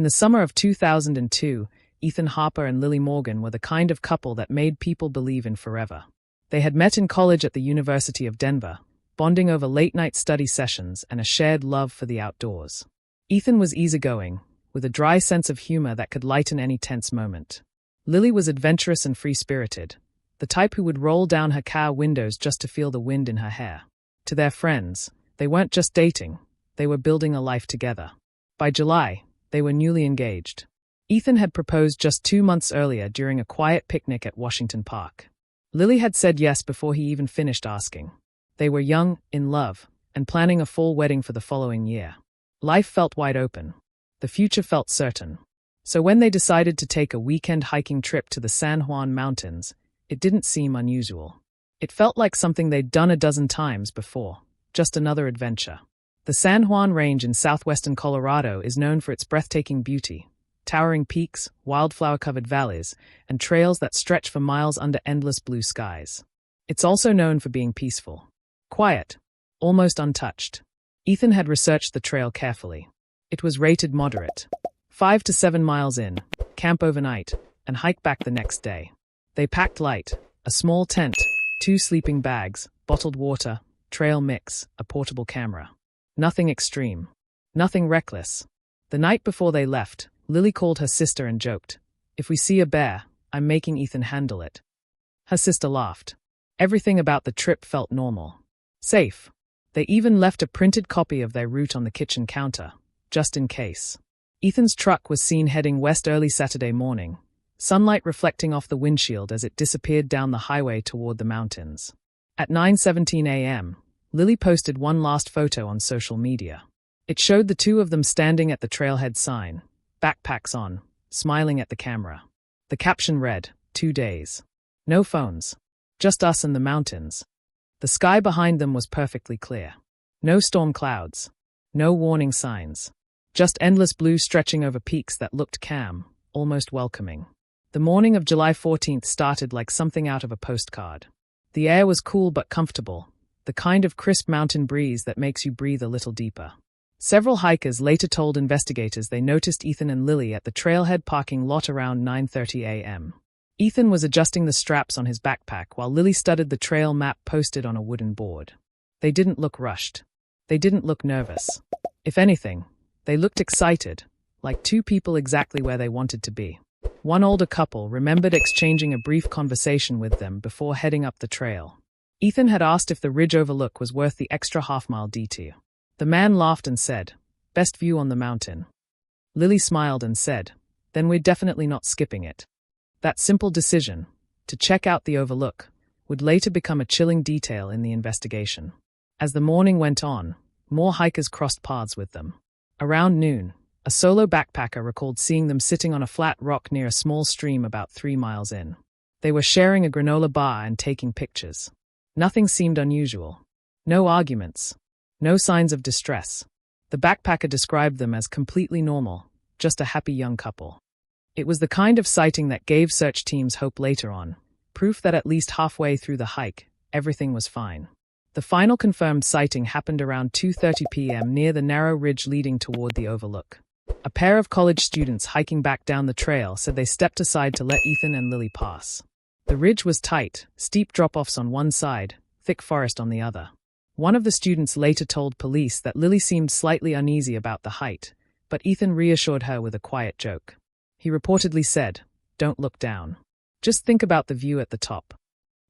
the summer of 2002, Ethan Harper and Lily Morgan were the kind of couple that made people believe in forever. They had met in college at the University of Denver, bonding over late-night study sessions and a shared love for the outdoors. Ethan was easygoing, with a dry sense of humor that could lighten any tense moment. Lily was adventurous and free-spirited, the type who would roll down her car windows just to feel the wind in her hair. To their friends, they weren't just dating, they were building a life together. By July, they were newly engaged. Ethan had proposed just 2 months earlier during a quiet picnic at Washington Park. Lily had said yes before he even finished asking. They were young, in love, and planning a full wedding for the following year. Life felt wide open. The future felt certain. So when they decided to take a weekend hiking trip to the San Juan Mountains, it didn't seem unusual. It felt like something they'd done a dozen times before, just another adventure. The San Juan Range in southwestern Colorado is known for its breathtaking beauty, towering peaks, wildflower-covered valleys, and trails that stretch for miles under endless blue skies. It's also known for being peaceful, quiet, almost untouched. Ethan had researched the trail carefully. It was rated moderate. 5 to 7 miles in, camp overnight, and hike back the next day. They packed light, a small tent, 2 sleeping bags, bottled water, trail mix, a portable camera. Nothing extreme. Nothing reckless. The night before they left, Lily called her sister and joked, "If we see a bear, I'm making Ethan handle it." Her sister laughed. Everything about the trip felt normal. Safe. They even left a printed copy of their route on the kitchen counter, just in case. Ethan's truck was seen heading west early Saturday morning, sunlight reflecting off the windshield as it disappeared down the highway toward the mountains. At 9:17 a.m., Lily posted one last photo on social media. It showed the two of them standing at the trailhead sign, backpacks on, smiling at the camera. The caption read, 2 days. No phones. Just us and the mountains. The sky behind them was perfectly clear. No storm clouds. No warning signs. Just endless blue stretching over peaks that looked calm, almost welcoming. The morning of July 14th started like something out of a postcard. The air was cool but comfortable, the kind of crisp mountain breeze that makes you breathe a little deeper. Several hikers later told investigators they noticed Ethan and Lily at the trailhead parking lot around 9:30 a.m. Ethan was adjusting the straps on his backpack while Lily studied the trail map posted on a wooden board. They didn't look rushed. They didn't look nervous. If anything, they looked excited, like two people exactly where they wanted to be. One older couple remembered exchanging a brief conversation with them before heading up the trail. Ethan had asked if the ridge overlook was worth the extra half-mile detour. The man laughed and said, "Best view on the mountain." Lily smiled and said, "Then we're definitely not skipping it." That simple decision, to check out the overlook, would later become a chilling detail in the investigation. As the morning went on, more hikers crossed paths with them. Around noon, a solo backpacker recalled seeing them sitting on a flat rock near a small stream about 3 miles in. They were sharing a granola bar and taking pictures. Nothing seemed unusual. No arguments. No signs of distress. The backpacker described them as completely normal, just a happy young couple. It was the kind of sighting that gave search teams hope later on, proof that at least halfway through the hike, everything was fine. The final confirmed sighting happened around 2:30 p.m. near the narrow ridge leading toward the overlook. A pair of college students hiking back down the trail said they stepped aside to let Ethan and Lily pass. The ridge was tight, steep drop-offs on one side, thick forest on the other. One of the students later told police that Lily seemed slightly uneasy about the height, but Ethan reassured her with a quiet joke. He reportedly said, "Don't look down. Just think about the view at the top."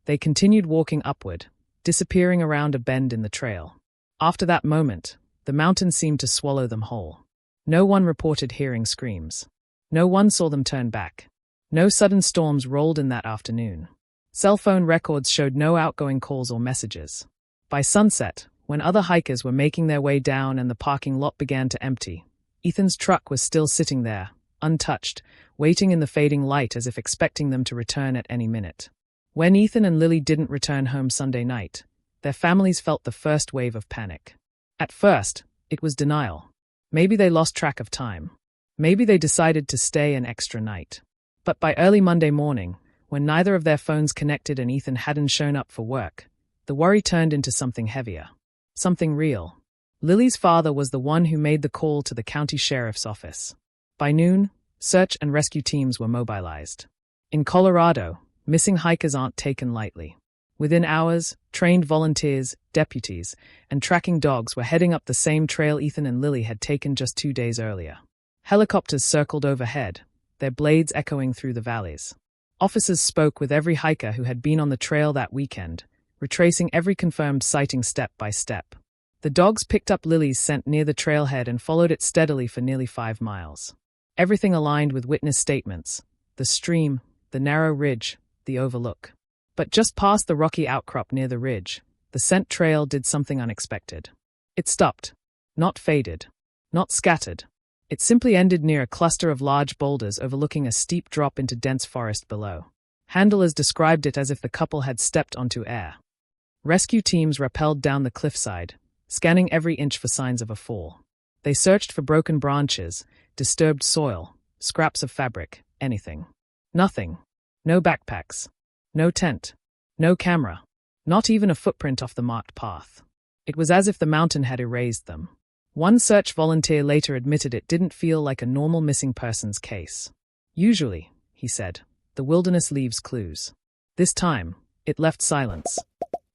They continued walking upward, disappearing around a bend in the trail. After that moment, the mountain seemed to swallow them whole. No one reported hearing screams. No one saw them turn back. No sudden storms rolled in that afternoon. Cell phone records showed no outgoing calls or messages. By sunset, when other hikers were making their way down and the parking lot began to empty, Ethan's truck was still sitting there, untouched, waiting in the fading light as if expecting them to return at any minute. When Ethan and Lily didn't return home Sunday night, their families felt the first wave of panic. At first, it was denial. Maybe they lost track of time. Maybe they decided to stay an extra night. But by early Monday morning, when neither of their phones connected and Ethan hadn't shown up for work, the worry turned into something heavier. Something real. Lily's father was the one who made the call to the county sheriff's office. By noon, search and rescue teams were mobilized. In Colorado, missing hikers aren't taken lightly. Within hours, trained volunteers, deputies, and tracking dogs were heading up the same trail Ethan and Lily had taken just 2 days earlier. Helicopters circled overhead, their blades echoing through the valleys. Officers spoke with every hiker who had been on the trail that weekend, retracing every confirmed sighting step by step. The dogs picked up Lily's scent near the trailhead and followed it steadily for nearly 5 miles. Everything aligned with witness statements: the stream, the narrow ridge, the overlook. But just past the rocky outcrop near the ridge, the scent trail did something unexpected. It stopped. Not faded. Not scattered. It simply ended near a cluster of large boulders overlooking a steep drop into dense forest below. Handlers described it as if the couple had stepped onto air. Rescue teams rappelled down the cliffside, scanning every inch for signs of a fall. They searched for broken branches, disturbed soil, scraps of fabric, anything. Nothing. No backpacks. No tent. No camera. Not even a footprint off the marked path. It was as if the mountain had erased them. One search volunteer later admitted it didn't feel like a normal missing persons case. Usually, he said, the wilderness leaves clues. This time, it left silence.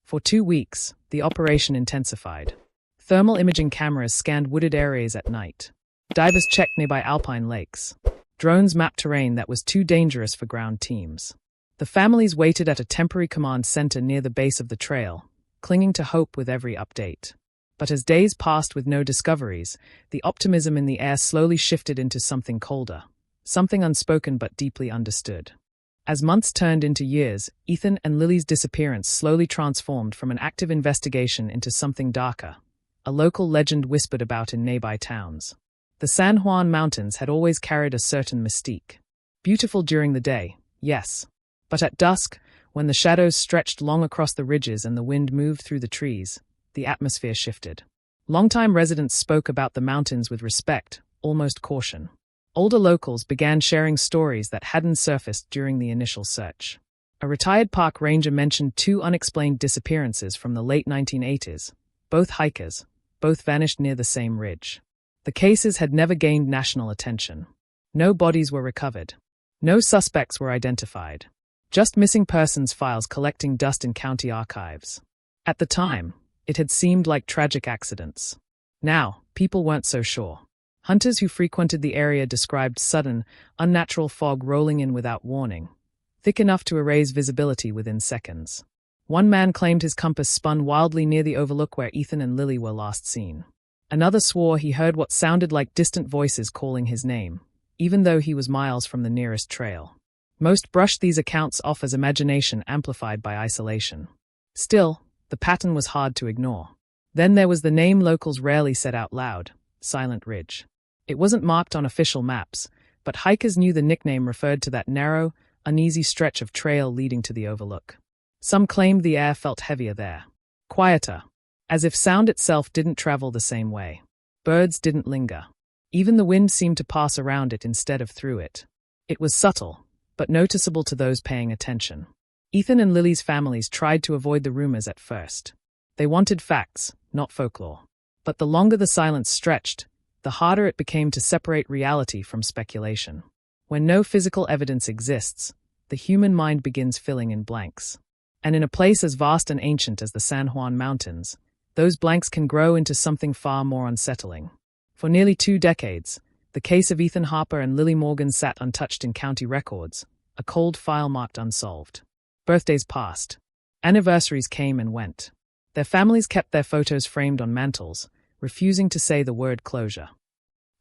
For 2 weeks, the operation intensified. Thermal imaging cameras scanned wooded areas at night. Divers checked nearby alpine lakes. Drones mapped terrain that was too dangerous for ground teams. The families waited at a temporary command center near the base of the trail, clinging to hope with every update. But as days passed with no discoveries, the optimism in the air slowly shifted into something colder, something unspoken but deeply understood. As months turned into years, Ethan and Lily's disappearance slowly transformed from an active investigation into something darker, a local legend whispered about in nearby towns. The San Juan Mountains had always carried a certain mystique. Beautiful during the day, yes. But at dusk, when the shadows stretched long across the ridges and the wind moved through the trees, the atmosphere shifted. Longtime residents spoke about the mountains with respect, almost caution. Older locals began sharing stories that hadn't surfaced during the initial search. A retired park ranger mentioned 2 unexplained disappearances from the late 1980s, both hikers, both vanished near the same ridge. The cases had never gained national attention. No bodies were recovered. No suspects were identified. Just missing persons files collecting dust in county archives. At the time, it had seemed like tragic accidents. Now, people weren't so sure. Hunters who frequented the area described sudden, unnatural fog rolling in without warning, thick enough to erase visibility within seconds. One man claimed his compass spun wildly near the overlook where Ethan and Lily were last seen. Another swore he heard what sounded like distant voices calling his name, even though he was miles from the nearest trail. Most brushed these accounts off as imagination amplified by isolation. Still, the pattern was hard to ignore. Then there was the name locals rarely said out loud: Silent Ridge. It wasn't marked on official maps, but hikers knew the nickname referred to that narrow, uneasy stretch of trail leading to the overlook. Some claimed the air felt heavier there, quieter, as if sound itself didn't travel the same way. Birds didn't linger. Even the wind seemed to pass around it instead of through it. It was subtle, but noticeable to those paying attention. Ethan and Lily's families tried to avoid the rumors at first. They wanted facts, not folklore. But the longer the silence stretched, the harder it became to separate reality from speculation. When no physical evidence exists, the human mind begins filling in blanks. And in a place as vast and ancient as the San Juan Mountains, those blanks can grow into something far more unsettling. For nearly 2 decades, the case of Ethan Harper and Lily Morgan sat untouched in county records, a cold file marked unsolved. Birthdays passed. Anniversaries came and went. Their families kept their photos framed on mantels, refusing to say the word closure.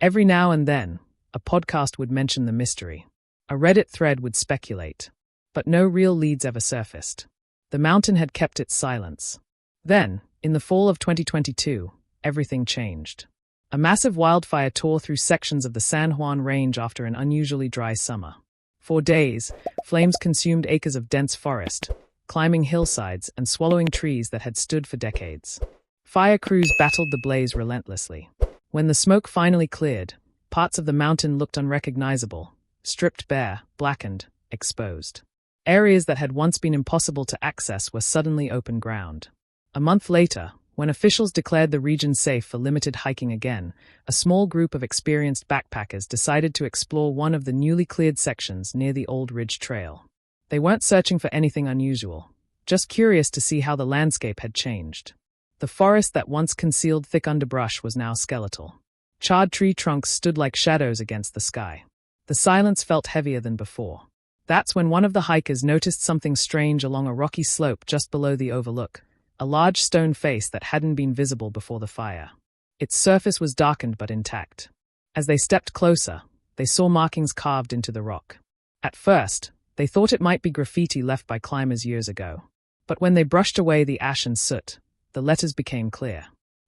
Every now and then, a podcast would mention the mystery. A Reddit thread would speculate. But no real leads ever surfaced. The mountain had kept its silence. Then, in the fall of 2022, everything changed. A massive wildfire tore through sections of the San Juan Range after an unusually dry summer. For days, flames consumed acres of dense forest, climbing hillsides and swallowing trees that had stood for decades. Fire crews battled the blaze relentlessly. When the smoke finally cleared, parts of the mountain looked unrecognizable, stripped bare, blackened, exposed. Areas that had once been impossible to access were suddenly open ground. A month later, When officials declared the region safe for limited hiking again, a small group of experienced backpackers decided to explore one of the newly cleared sections near the Old Ridge Trail. They weren't searching for anything unusual, just curious to see how the landscape had changed. The forest that once concealed thick underbrush was now skeletal. Charred tree trunks stood like shadows against the sky. The silence felt heavier than before. That's when one of the hikers noticed something strange along a rocky slope just below the overlook, a large stone face that hadn't been visible before the fire. Its surface was darkened but intact. As they stepped closer, they saw markings carved into the rock. At first, they thought it might be graffiti left by climbers years ago. But when they brushed away the ash and soot, the letters became clear.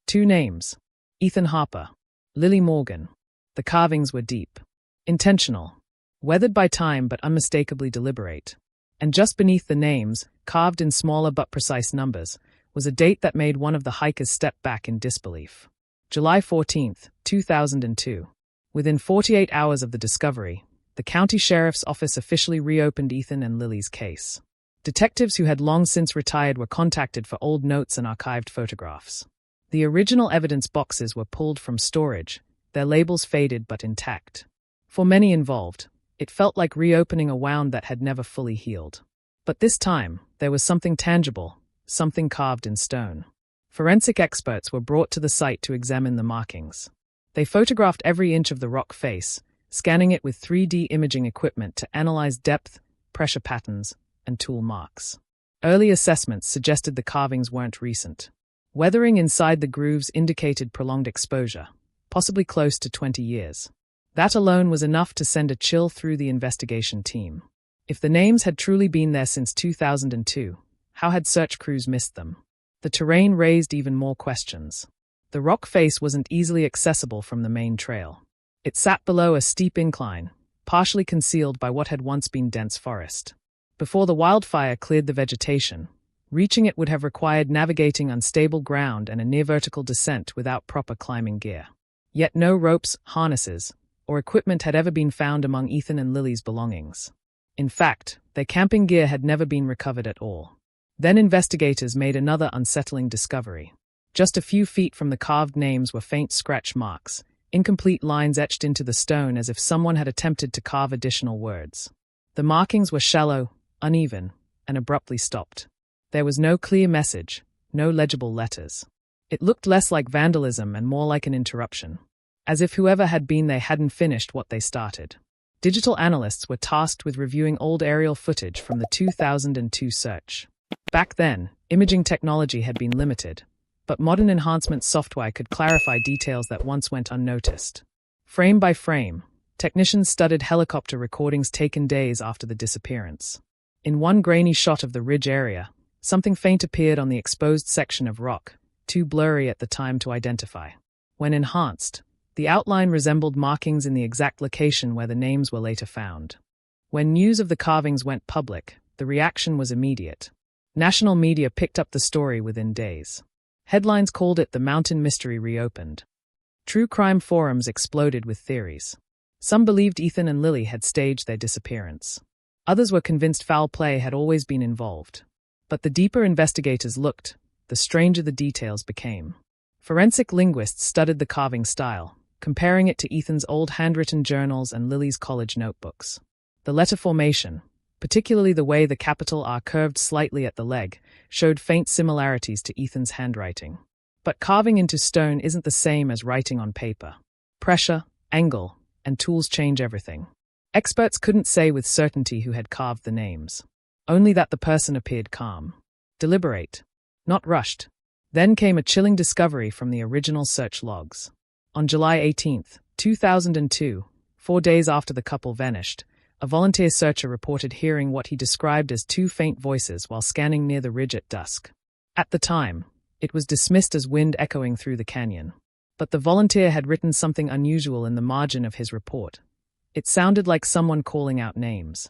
2 names: Ethan Harper, Lily Morgan. The carvings were deep, intentional, weathered by time but unmistakably deliberate. And just beneath the names, carved in smaller but precise numbers, was a date that made one of the hikers step back in disbelief. July 14, 2002. Within 48 hours of the discovery, the county sheriff's office officially reopened Ethan and Lily's case. Detectives who had long since retired were contacted for old notes and archived photographs. The original evidence boxes were pulled from storage, their labels faded but intact. For many involved, it felt like reopening a wound that had never fully healed. But this time, there was something tangible, something carved in stone. Forensic experts were brought to the site to examine the markings. They photographed every inch of the rock face, scanning it with 3D imaging equipment to analyze depth, pressure patterns, and tool marks. Early assessments suggested the carvings weren't recent. Weathering inside the grooves indicated prolonged exposure, possibly close to 20 years. That alone was enough to send a chill through the investigation team. If the names had truly been there since 2002, how had search crews missed them? The terrain raised even more questions. The rock face wasn't easily accessible from the main trail. It sat below a steep incline, partially concealed by what had once been dense forest. Before the wildfire cleared the vegetation, reaching it would have required navigating unstable ground and a near-vertical descent without proper climbing gear. Yet no ropes, harnesses, or equipment had ever been found among Ethan and Lily's belongings. In fact, their camping gear had never been recovered at all. Then investigators made another unsettling discovery. Just a few feet from the carved names were faint scratch marks, incomplete lines etched into the stone as if someone had attempted to carve additional words. The markings were shallow, uneven, and abruptly stopped. There was no clear message, no legible letters. It looked less like vandalism and more like an interruption, as if whoever had been there hadn't finished what they started. Digital analysts were tasked with reviewing old aerial footage from the 2002 search. Back then, imaging technology had been limited, but modern enhancement software could clarify details that once went unnoticed. Frame by frame, technicians studied helicopter recordings taken days after the disappearance. In one grainy shot of the ridge area, something faint appeared on the exposed section of rock, too blurry at the time to identify. When enhanced, the outline resembled markings in the exact location where the names were later found. When news of the carvings went public, the reaction was immediate. National media picked up the story within days. Headlines called it the mountain mystery reopened. True crime forums exploded with theories. Some believed Ethan and Lily had staged their disappearance. Others were convinced foul play had always been involved. But the deeper investigators looked, the stranger the details became. Forensic linguists studied the carving style, comparing it to Ethan's old handwritten journals and Lily's college notebooks. The letter formation, particularly the way the capital R curved slightly at the leg, showed faint similarities to Ethan's handwriting. But carving into stone isn't the same as writing on paper. Pressure, angle, and tools change everything. Experts couldn't say with certainty who had carved the names. Only that the person appeared calm, deliberate, not rushed. Then came a chilling discovery from the original search logs. On July 18, 2002, 4 days after the couple vanished, a volunteer searcher reported hearing what he described as 2 faint voices while scanning near the ridge at dusk. At the time, it was dismissed as wind echoing through the canyon. But the volunteer had written something unusual in the margin of his report. It sounded like someone calling out names.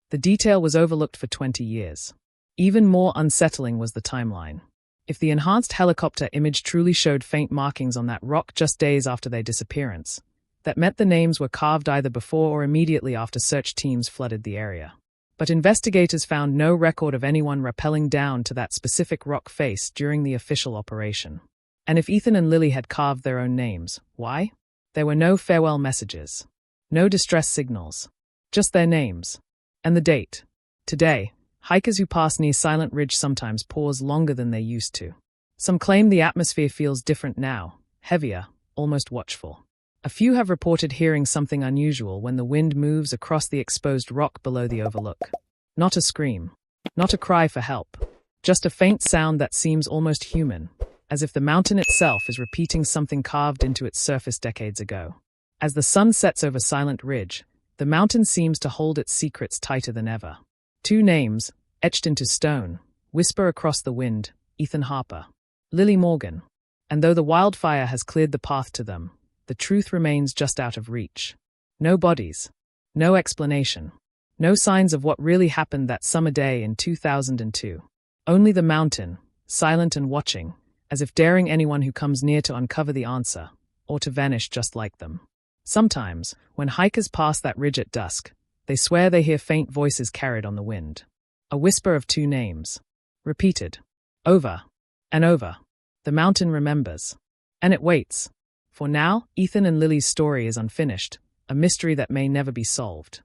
The detail was overlooked for 20 years. Even more unsettling was the timeline. If the enhanced helicopter image truly showed faint markings on that rock just days after their disappearance, that meant the names were carved either before or immediately after search teams flooded the area. But investigators found no record of anyone rappelling down to that specific rock face during the official operation. And if Ethan and Lily had carved their own names, why? There were no farewell messages, no distress signals, just their names. And the date. Today, hikers who pass near Silent Ridge sometimes pause longer than they used to. Some claim the atmosphere feels different now, heavier, almost watchful. A few have reported hearing something unusual when the wind moves across the exposed rock below the overlook. Not a scream, not a cry for help, just a faint sound that seems almost human, as if the mountain itself is repeating something carved into its surface decades ago. As the sun sets over Silent Ridge, the mountain seems to hold its secrets tighter than ever. Two names, etched into stone, whisper across the wind: Ethan Harper, Lily Morgan. And though the wildfire has cleared the path to them, the truth remains just out of reach. No bodies, no explanation, no signs of what really happened that summer day in 2002. Only the mountain, silent and watching, as if daring anyone who comes near to uncover the answer, or to vanish just like them. Sometimes, when hikers pass that ridge at dusk, they swear they hear faint voices carried on the wind. A whisper of two names. Repeated. Over and over. The mountain remembers. And it waits. For now, Ethan and Lily's story is unfinished, a mystery that may never be solved.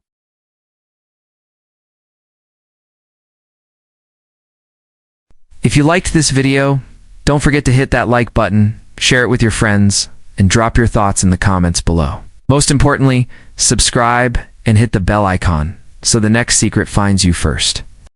If you liked this video, don't forget to hit that like button, share it with your friends, and drop your thoughts in the comments below. Most importantly, subscribe and hit the bell icon so the next secret finds you first.